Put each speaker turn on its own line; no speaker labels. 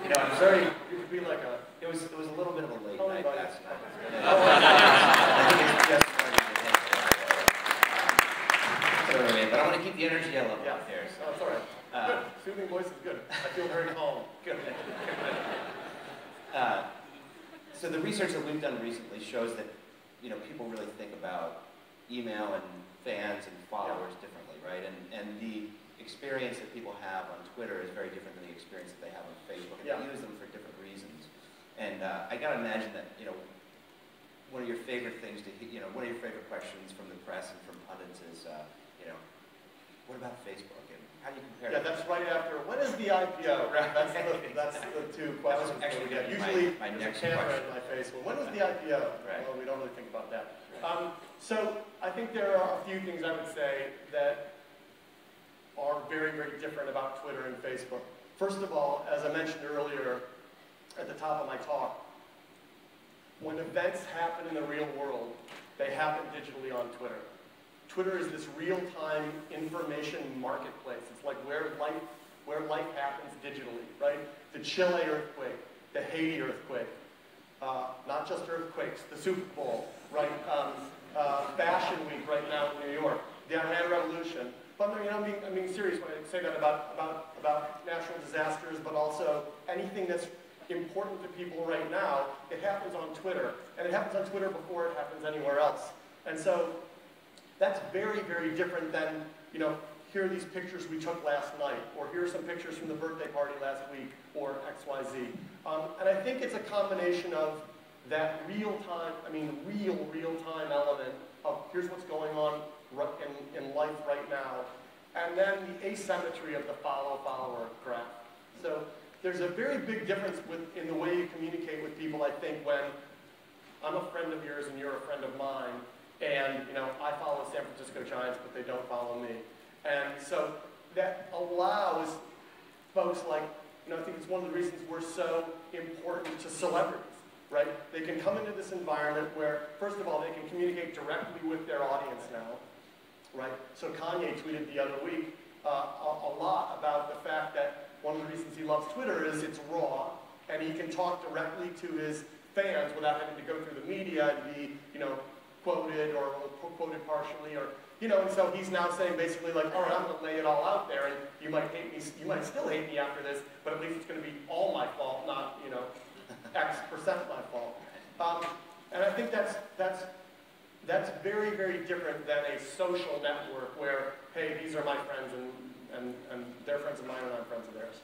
You know, I'm sorry.
It would be like a...
It was a little bit of a late night last night. I think it's just starting to hit. So anyway, but I want to keep the energy level out there. So.
Oh, it's all right. Good. Soothing voice is good. I feel very calm.
Good. So the research that we've done recently shows that, you know, people really think about email and fans and followers differently, right? And the experience that people have on Twitter is very different than the experience that they have on Facebook. And they use them for different reasons. And I gotta imagine that, you know, one of your favorite things to, you know, one of your favorite questions from the press and from pundits is, you know, what about Facebook? And how do you compare?
Yeah, that's right after. When is the IPO? Right. That's the two questions.
That was actually
usually
my next
camera
question.
in my face. Well, when is the IPO?
Right.
Well, we don't really think about that. So I think there are a few things I would say that are very, very different about Twitter and Facebook. First of all, as I mentioned earlier at the top of my talk, when events happen in the real world, they happen digitally on Twitter. Twitter is this real-time information marketplace. It's like where life happens digitally, right? The Chile earthquake, the Haiti earthquake, not just earthquakes, the Super Bowl, right? Fashion Week right now in New York, the Iran Revolution. But you know, I'm being serious when I say that about natural disasters, but also anything that's important to people right now, it happens on Twitter. And it happens on Twitter before it happens anywhere else. And so that's very, very different than, you know, here are these pictures we took last night, or here are some pictures from the birthday party last week, or XYZ. And I think it's a combination of that real-time, real-time element of here's what's going on in life right now, and then the asymmetry of the follow-follower graph. So there's a very big difference in the way you communicate with people, I think, when I'm a friend of yours and you're a friend of mine, and you know, I follow the San Francisco Giants, but they don't follow me. And so that allows folks like, you know, I think it's one of the reasons we're so important to celebrities, right? They can come into this environment where, first of all, they can communicate directly with their audience now, right? So Kanye tweeted the other week a lot about the fact that one of the reasons he loves Twitter is it's raw, and he can talk directly to his fans without having to go through the media and be, you know, quoted or quoted partially, or, you know, and so he's now saying basically like, all right, I'm going to lay it all out there, and you might hate me, you might still hate me after this, but at least it's going to be all my fault, not, you know, X% my fault. And I think that's very, very different than a social network where, hey, these are my friends and they're friends of mine and I'm friends of theirs.